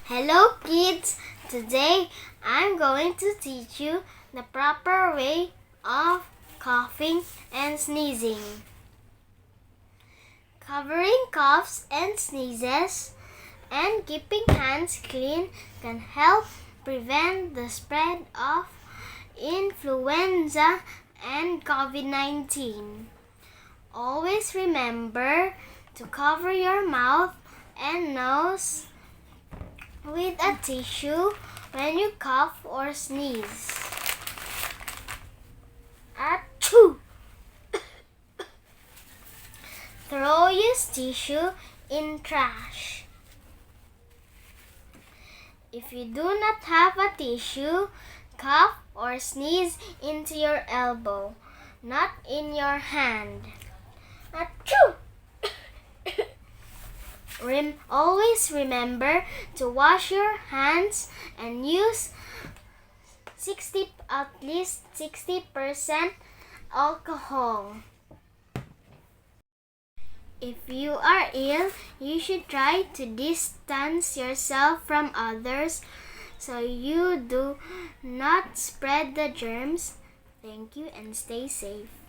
Hello kids! Today I'm going to teach you the proper way of coughing and sneezing. Covering coughs and sneezes and keeping hands clean can help prevent the spread of influenza and COVID-19. Always remember to cover your mouth and nose with a tissue when you cough or sneeze. Achoo! Throw used tissue in trash. If you do not have a tissue, cough or sneeze into your elbow, not in your hand. Achoo! Always remember to wash your hands and use at least 60% alcohol. If you are ill, you should try to distance yourself from others so you do not spread the germs. Thank you and stay safe.